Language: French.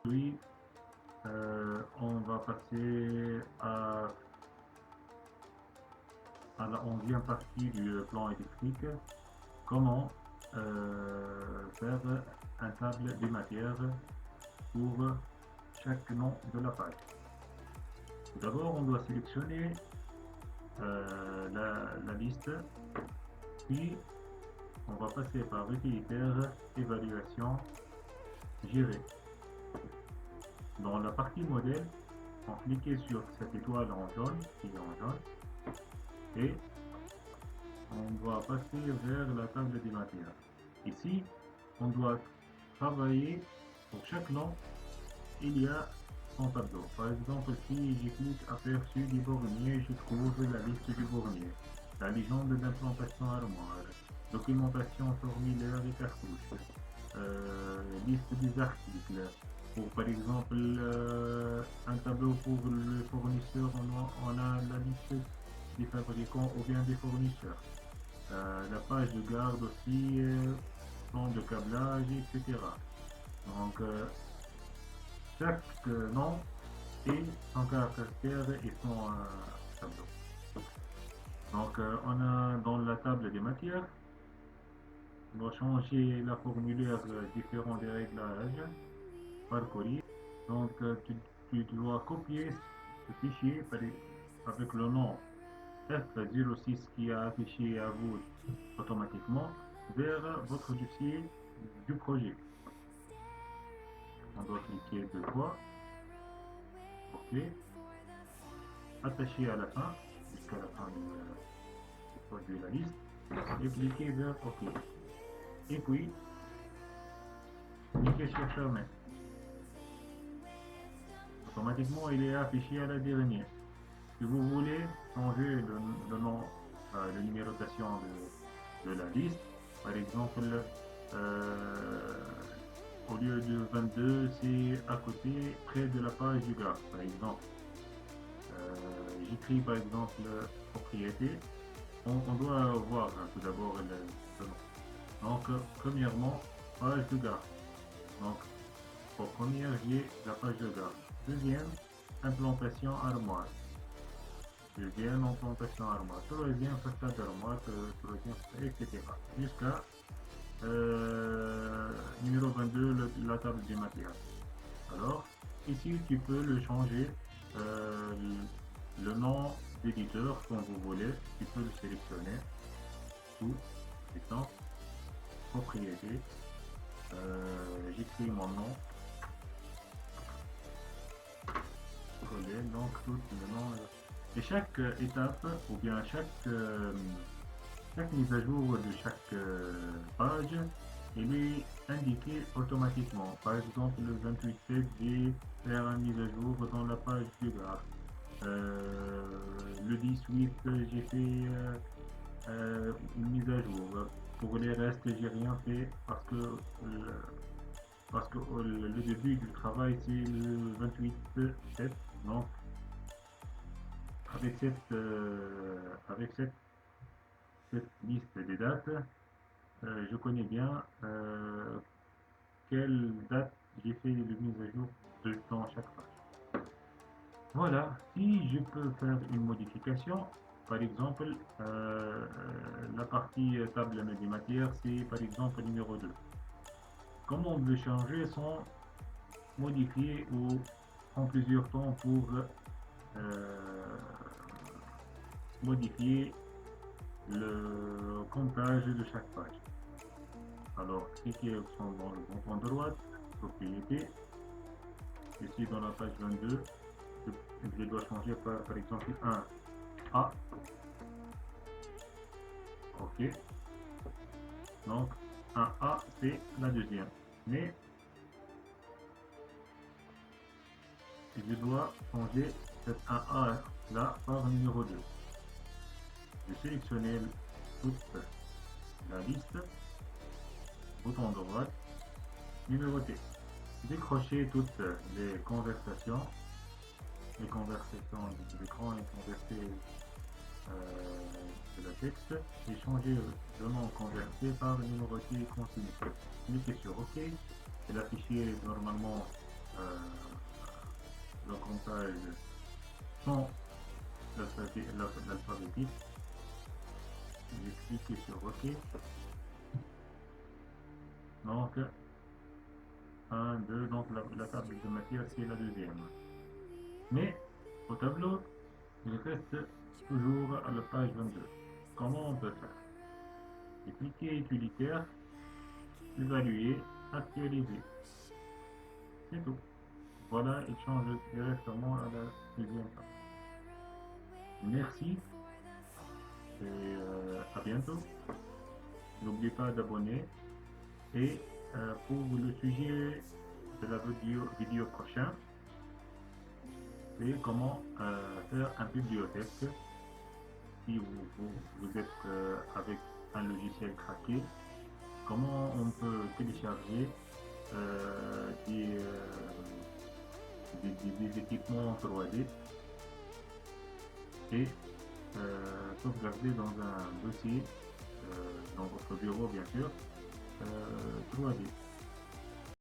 Puis, on va passer à la 11e partie du plan électrique. Comment faire un table des matières pour chaque nom de la page. Tout d'abord, on doit sélectionner la liste, puis on va passer par utilitaire, évaluation, gérer. Dans la partie modèle, on clique sur cette étoile en jaune, qui est en jaune, et on doit passer vers la table des matières. Ici, on doit travailler pour chaque nom, il y a son tableau. Par exemple, si je clique aperçu du bornier, je trouve la liste du bornier, la légende d'implantation armoire, documentation formulaire et cartouches, liste des articles. Pour par exemple un tableau pour le fournisseur, on a la liste des fabricants ou bien des fournisseurs. La page de garde aussi, plan de câblage, etc. Donc chaque nom et son caractère et son tableau. Donc on a dans la table des matières, on doit changer la formulaire différent des réglages par courrier. Donc tu dois copier ce fichier avec le nom F06 qui est affiché à vous automatiquement vers votre dossier du projet. On doit cliquer deux fois, OK, attacher à la fin, jusqu'à la fin de la liste, et cliquer vers OK. Et puis, cliquez sur Fermer. Automatiquement, il est affiché à la dernière. Si vous voulez changer le nom, de numérotation de la liste, par exemple, au lieu de 22, c'est à côté, près de la page du graphe, par exemple. J'écris par exemple propriété. On doit voir tout d'abord le nom. Donc, premièrement, page de graphe. Donc, pour première, j'ai la page de graphe. Deuxième, implantation armoire. Deuxième, implantation armoire. Troisième, façade armoire. Troisième, etc. Jusqu'à numéro 22, la table des matières. Alors, ici, tu peux le changer, le nom d'éditeur, comme vous voulez. Tu peux le sélectionner. Tout, exemple, propriété. J'écris mon nom. Coller, donc tout le nom. Et chaque étape, ou bien chaque mise à jour de chaque page, il est indiqué automatiquement. Par exemple, le 28.7, j'ai fait une mise à jour dans la page du graphe. Le 18, j'ai fait une mise à jour. Pour les restes, j'ai rien fait parce que le début du travail, c'est le 28.7. Donc, avec cette liste des dates, je connais bien quelle date j'ai fait de mise à jour dans chaque page. Voilà, si je peux faire une modification, par exemple, la partie table des matières, c'est par exemple numéro 2. Comment on veut changer sans modifier ou prendre plusieurs temps pour modifier le comptage de chaque page. Alors, cliquez dans le bouton de droite, propriété. Ici, dans la page 22, je dois changer par exemple un A. OK. Donc, un A, c'est la deuxième. Mais, je dois changer cet 1A là par numéro 2. Je sélectionne toute la liste, bouton droit, numéroté. Décrocher toutes les conversations de l'écran et converser de la texte et changer le nom converti par numéroté continu. Cliquez sur OK et l'afficher normalement le comptage sans l'alphabétique. J'ai cliqué sur OK. Donc 1, 2, donc la table de matière c'est la deuxième. Mais au tableau, il reste toujours à la page 22. Comment on peut faire? J'ai cliqué utilitaire, évaluer, actualiser. C'est tout. Voilà, il change directement à la deuxième page. Merci et à bientôt. N'oubliez pas d'abonner et pour le sujet de la vidéo prochaine, c'est comment faire un bibliothèque si vous êtes avec un logiciel craqué, comment on peut télécharger des, des équipements 3D et sauvegarder dans un dossier, dans votre bureau bien sûr, 3D.